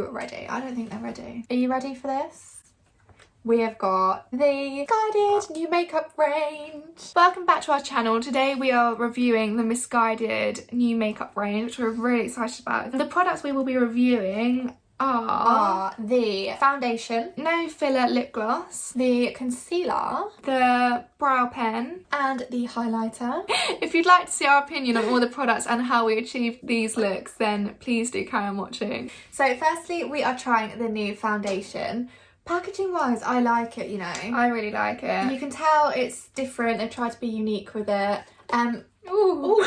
so ready. I don't think they're ready. Are you ready for this? We have got the Guided New Makeup Range. Welcome back to our channel. Today we are reviewing the Misguided New Makeup Range, which we're really excited about. The products we will be reviewing are the foundation, no filler lip gloss, the concealer, the brow pen, and the highlighter. If you'd like to see our opinion on all the products and how we achieved these looks, then please do carry on watching. So firstly, we are trying the new foundation. Packaging wise, I like it, you know. I really like it. You can tell it's different. They tried to be unique with it. Ooh.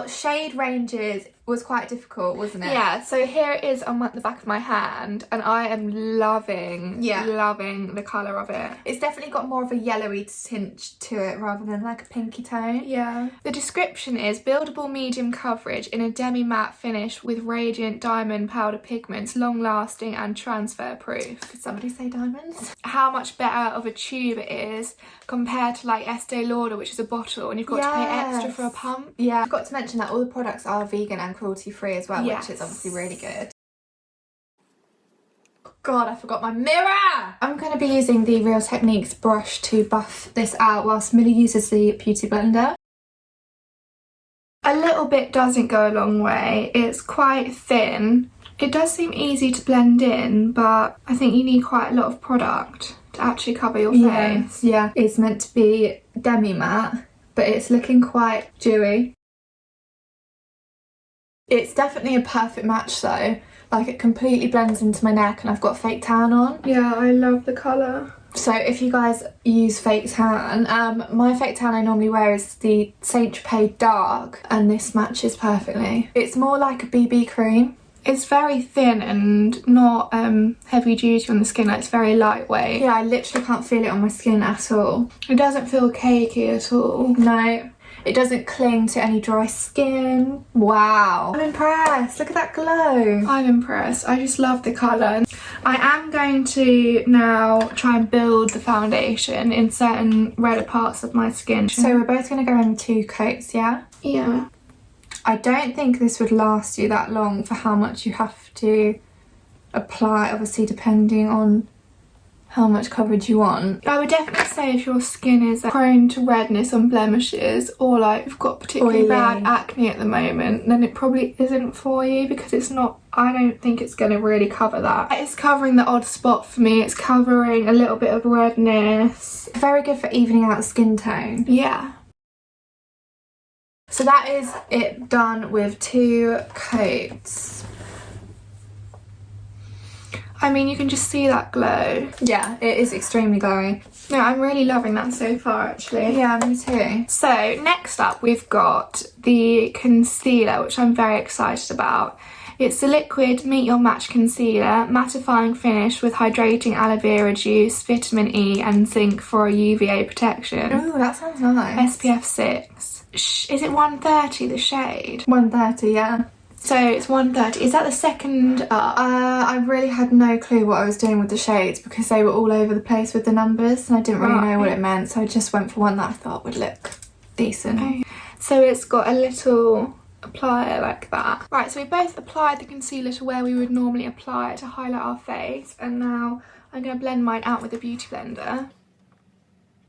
Shade ranges was quite difficult, wasn't it? Yeah, so here it is on the back of my hand, and I am loving the colour of it. It's definitely got more of a yellowy tint to it rather than like a pinky tone. Yeah. The description is buildable medium coverage in a demi-matte finish with radiant diamond powder pigments, long lasting and transfer proof. Could somebody say diamonds? How much better of a tube it is compared to like Estee Lauder, which is a bottle, and you've got to pay extra for a pump. Yeah. I've got to mention that all the products are vegan and cruelty free as well, which is obviously really good. God, I forgot my mirror! I'm going to be using the Real Techniques brush to buff this out whilst Millie uses the Beauty Blender. A little bit doesn't go a long way. It's quite thin. It does seem easy to blend in, but I think you need quite a lot of product to actually cover your face. Yeah, it's meant to be demi-matte, but it's looking quite dewy. It's definitely a perfect match though. Like, it completely blends into my neck and I've got fake tan on. Yeah, I love the colour. So if you guys use fake tan, my fake tan I normally wear is the Saint Tropez Dark, and this matches perfectly. It's more like a BB cream. It's very thin and not heavy duty on the skin, like it's very lightweight. Yeah, I literally can't feel it on my skin at all. It doesn't feel cakey at all. No. It doesn't cling to any dry skin. Wow. I'm impressed. Look at that glow. I'm impressed. I just love the colour. I am going to now try and build the foundation in certain redder parts of my skin. So we're both going to go in 2 coats, yeah? Yeah. I don't think this would last you that long for how much you have to apply, obviously depending on how much coverage you want. I would definitely say if your skin is prone to redness and blemishes, or like you've got particularly bad acne at the moment, then it probably isn't for you, because it's not, I don't think it's going to really cover that. It's covering the odd spot for me. It's covering a little bit of redness. Very good for evening out the skin tone. Yeah. So that is it done with 2 coats. I mean, you can just see that glow. Yeah, it is extremely glowy. No, I'm really loving that so far, actually. Yeah, me too. So, next up, we've got the concealer, which I'm very excited about. It's the liquid Meet Your Match concealer, mattifying finish with hydrating aloe vera juice, vitamin E and zinc for a UVA protection. Ooh, that sounds nice. SPF 6. Is it 130, the shade? 130, yeah. So it's 130. Is that the second up? I really had no clue what I was doing with the shades because they were all over the place with the numbers and I didn't really know what it meant, so I just went for one that I thought would look decent. Okay. So it's got a little applier like that. Right, so we both applied the concealer to where we would normally apply it to highlight our face, and now I'm going to blend mine out with a beauty blender.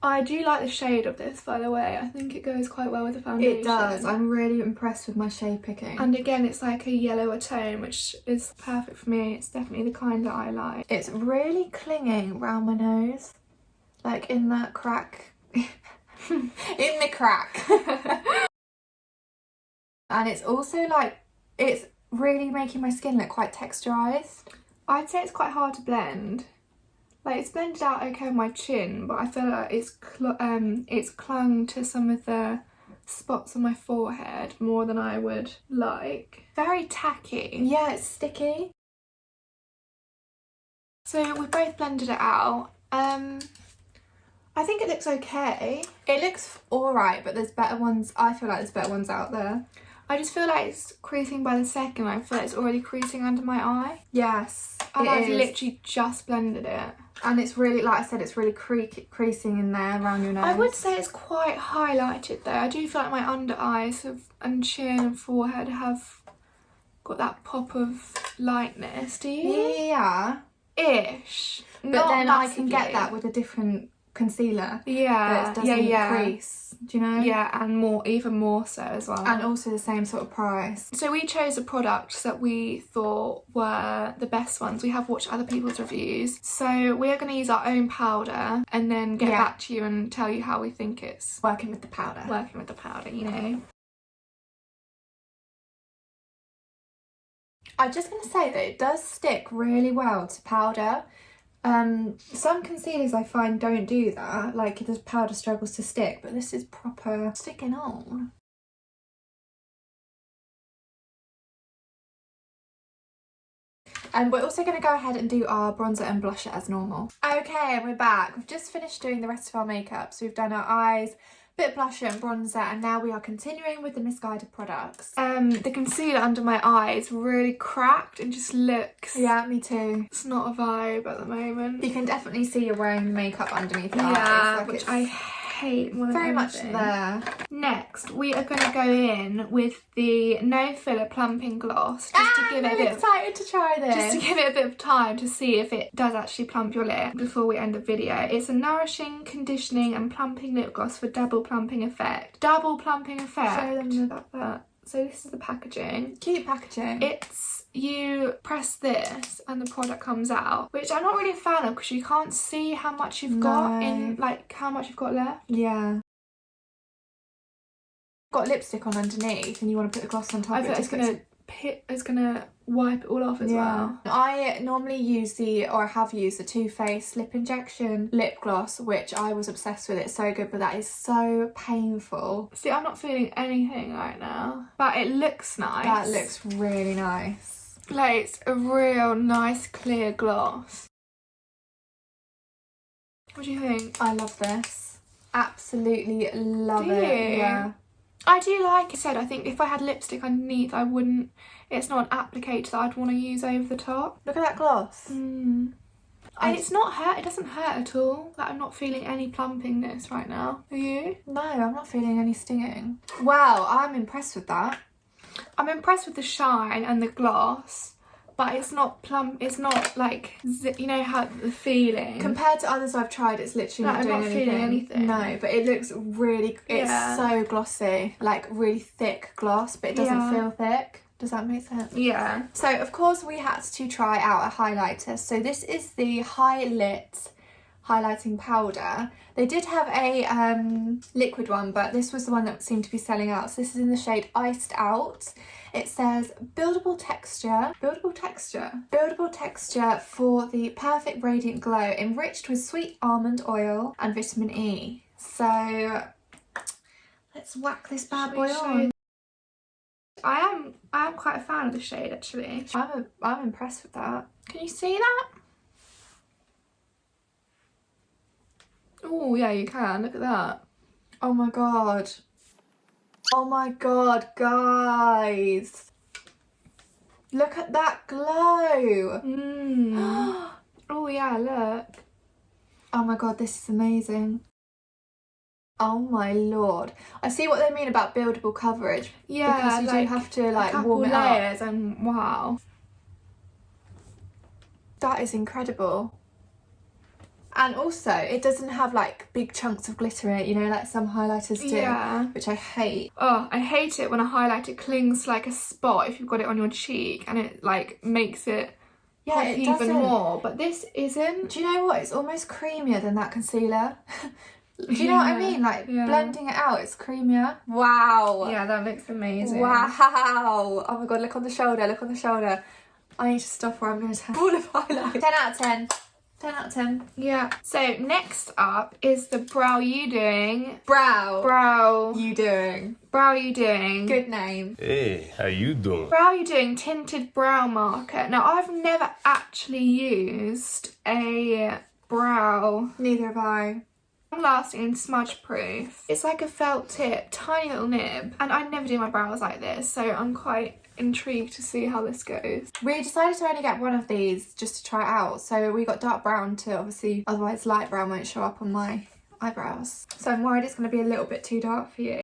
I do like the shade of this, by the way. I think it goes quite well with the foundation. It does. I'm really impressed with my shade picking. And again, it's like a yellower tone, which is perfect for me. It's definitely the kind that I like. It's really clinging around my nose. Like in that crack. In the crack. And it's also like, it's really making my skin look quite texturised. I'd say it's quite hard to blend. Like, it's blended out okay on my chin, but I feel like it's clung to some of the spots on my forehead more than I would like. Very tacky. Yeah, it's sticky. So we both blended it out. I think it looks okay. It looks alright, but there's better ones. I feel like there's better ones out there. I just feel like it's creasing by the second. I feel like it's already creasing under my eye. Yes, and I've literally just blended it. And it's really, like I said, it's really creasing in there around your nose. I would say it's quite highlighted though. I do feel like my under eyes and chin and forehead have got that pop of lightness, do you? Yeah. Ish. But Not then massively. I can get that with a different concealer. Yeah. That doesn't Yeah. crease. Do you know? Yeah, and more, even more so as well. And also the same sort of price. So we chose the products that we thought were the best ones. We have watched other people's reviews. So we are going to use our own powder and then get back to you and tell you how we think it's Working with the powder. working with the powder, you know. I'm just going to say that it does stick really well to powder. Some concealers I find don't do that, like the powder struggles to stick, but this is proper sticking on. And we're also going to go ahead and do our bronzer and blusher as normal. Okay, and we're back. We've just finished doing the rest of our makeup. So we've done our eyes, bit of blusher and bronzer, and now we are continuing with the Missguided products. The concealer under my eye is really cracked and just looks... Yeah, me too. It's not a vibe at the moment. You can definitely see you're wearing makeup underneath your eyes. Yeah, Like which I hate more than very much anything. there. Next, we are going to go in with the No Filler Plumping Gloss, just to give it a bit. I'm excited to try this. Just to give it a bit of time to see if it does actually plump your lip before we end the video. It's a nourishing, conditioning and plumping lip gloss for double plumping effect. Double plumping effect. Show them that. So this is the packaging. Cute packaging. It's, you press this and the product comes out, which I'm not really a fan of because you can't see how much you've got in, like how much you've got left. Yeah. Got lipstick on underneath and you want to put the gloss on top. I bet it's gonna wipe it all off as well. I normally use I have used the Too Faced lip injection lip gloss, which I was obsessed with. It's so good, but that is so painful. See, I'm not feeling anything right now, but it looks nice. That looks really nice. Like, it's a real nice clear gloss. What do you think? I love this. Absolutely love Do it. you? Yeah. I do like it. I think if I had lipstick underneath, I wouldn't. It's not an applicator that I'd want to use over the top. Look at that gloss. And it's not hurt. It doesn't hurt at all. Like, I'm not feeling any plumpingness right now. Are you? No, I'm not feeling any stinging. Wow, I'm impressed with that. I'm impressed with the shine and the gloss, but it's not plump. It's not like, you know how the feeling. Compared to others I've tried, it's literally not doing anything. I'm not feeling anything. No, but it looks really, it's so glossy, like really thick gloss, but it doesn't feel thick. Does that make sense? Yeah. So of course we had to try out a highlighter. So this is the High Lit highlighting powder. They did have a liquid one, but this was the one that seemed to be selling out. So this is in the shade Iced Out. It says buildable texture for the perfect radiant glow, enriched with sweet almond oil and vitamin E. So let's whack this bad boy on. I am quite a fan of the shade, actually. I'm impressed with that. Can you see that? Oh yeah, you can. Look at that. Oh my god. Oh my god, guys. Look at that glow. Oh yeah, look. Oh my god, this is amazing. Oh my lord. I see what they mean about buildable coverage. Yeah, because you do have to like warm it layers up. And wow. That is incredible. And also, it doesn't have like big chunks of glitter in it, you know, like some highlighters do, which I hate. Oh, I hate it when a highlighter clings to like a spot if you've got it on your cheek and it like makes it pop even more. But this isn't. Do you know what? It's almost creamier than that concealer. Do you know what I mean? Like blending it out, it's creamier. Wow. Yeah, that looks amazing. Wow. Oh my god, look on the shoulder, look on the shoulder. I need to stop or I'm going to have full of highlight. 10 out of 10. 10 out of 10. Yeah. So next up is the Brow You Doing. Brow You Doing. Brow You Doing. Good name. Hey, how you doing? Brow You Doing Tinted Brow Marker. Now, I've never actually used a brow. Neither have I. Long-lasting and smudge-proof. It's like a felt tip, tiny little nib, and I never do my brows like this, so I'm quite intrigued to see how this goes. We decided to only get one of these just to try it out, so we got dark brown to obviously, otherwise light brown won't show up on my eyebrows. So I'm worried it's going to be a little bit too dark for you.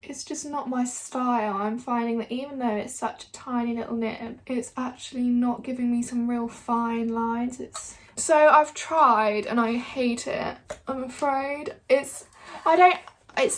It's just not my style. I'm finding that even though it's such a tiny little nib, it's actually not giving me some real fine lines. So I've tried and I hate it, I'm afraid. It's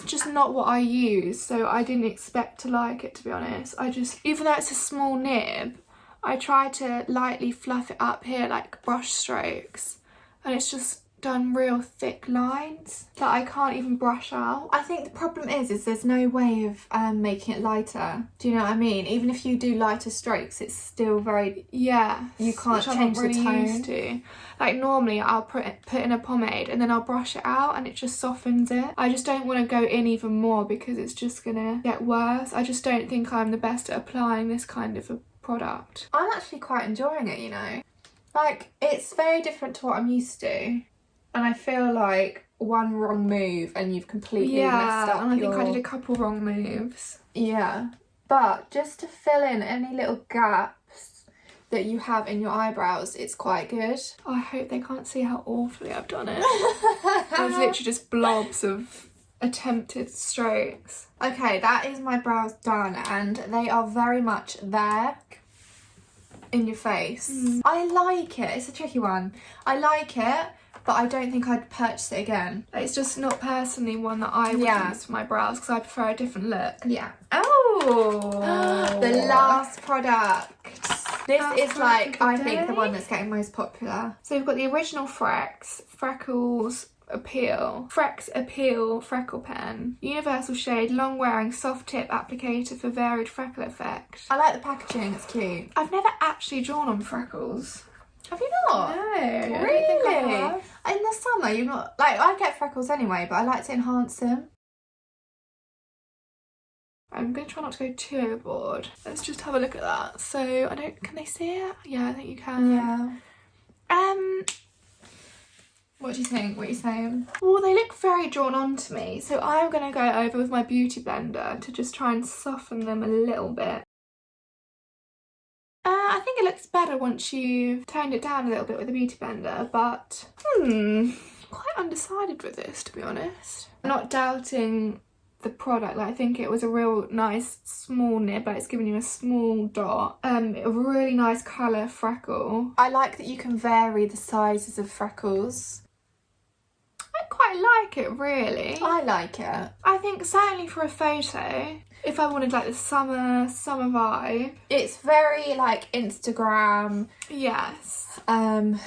just not what I use, so I didn't expect to like it, to be honest. Even though it's a small nib, I try to lightly fluff it up here like brush strokes, and it's just done real thick lines that I can't even brush out. I think the problem is there's no way of making it lighter. Do you know what I mean? Even if you do lighter strokes, it's still very... Yeah. You can't change the tone. Like normally I'll put in a pomade and then I'll brush it out and it just softens it. I just don't want to go in even more because it's just gonna get worse. I just don't think I'm the best at applying this kind of a product. I'm actually quite enjoying it, you know. Like, it's very different to what I'm used to. And I feel like one wrong move and you've completely messed up. And I think I did a couple wrong moves. Yeah. But just to fill in any little gaps that you have in your eyebrows, it's quite good. I hope they can't see how awfully I've done it. There's literally just blobs of attempted strokes. Okay, that is my brows done and they are very much there in your face. I like it. It's a tricky one. I like it, but I don't think I'd purchase it again. It's just not personally one that I would use for my brows because I prefer a different look. Yeah. Oh! The last product. This is like, I think, the one that's getting most popular. So we've got the original Freckles Appeal Freckle Pen. Universal shade, long wearing, soft tip applicator for varied freckle effect. I like the packaging, it's cute. I've never actually drawn on freckles. Have you not? No. Really? I don't think I have. In the summer, you're not... Like, I get freckles anyway, but I like to enhance them. I'm going to try not to go too overboard. Let's just have a look at that. So, can they see it? Yeah, I think you can. Yeah. What do you think? What are you saying? Well, they look very drawn on to me. So I'm going to go over with my beauty blender to just try and soften them a little bit. I think it looks better once you've toned it down a little bit with the beauty blender, but quite undecided with this, to be honest. I'm not doubting the product. Like, I think it was a real nice small nib, like it's giving you a small dot. A really nice colour freckle. I like that you can vary the sizes of freckles. I quite like it, really. I like it. I think certainly for a photo, if I wanted like the summer vibe. It's very like Instagram. Yes. I'm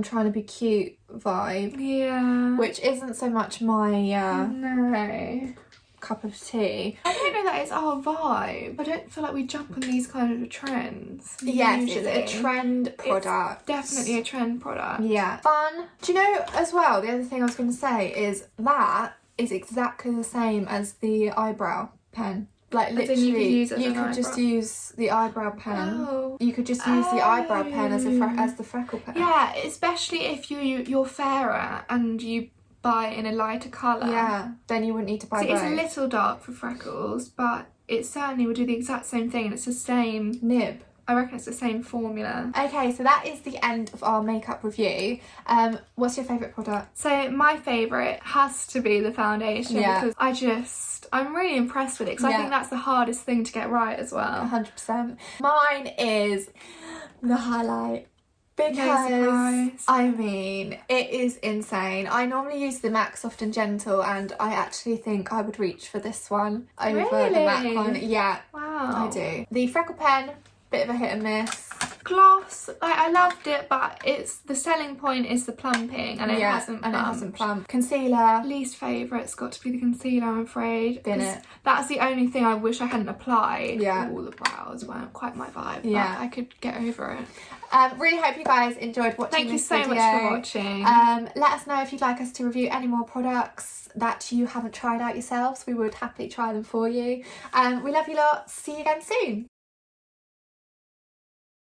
trying to be cute vibe. Yeah. Which isn't so much my no. cup of tea. I don't know that it's our vibe. I don't feel like we jump on these kind of trends. Yes, usually. it's a trend product. It's definitely a trend product. Yeah. Fun. Do you know as well, the other thing I was going to say is that is exactly the same as the eyebrow pen. Like literally, you could just use the eyebrow pen. Oh. You could just use the eyebrow pen as the freckle pen. Yeah, especially if you're fairer and you buy it in a lighter colour. Yeah, then you wouldn't need to buy both. It's a little dark for freckles, but it certainly would do the exact same thing, and it's the same nib. I reckon it's the same formula. Okay, so that is the end of our makeup review. What's your favourite product? So my favourite has to be the foundation because I'm really impressed with it because I think that's the hardest thing to get right as well. 100%. Mine is the highlight. Because, no surprise. I mean, it is insane. I normally use the MAC Soft and Gentle and I actually think I would reach for this one over the MAC one. Yeah, wow. I do. The Freckle pen, bit of a hit and miss. Gloss, like I loved it, but it's the selling point is the plumping and it hasn't plumped. Concealer. Least favourite's got to be the concealer, I'm afraid. Didn't it? That's the only thing I wish I hadn't applied. Yeah. All the brows weren't quite my vibe, yeah. but I could get over it. Really hope you guys enjoyed watching this video. Thank you so much for watching. Let us know if you'd like us to review any more products that you haven't tried out yourselves. We would happily try them for you. We love you lot. See you again soon.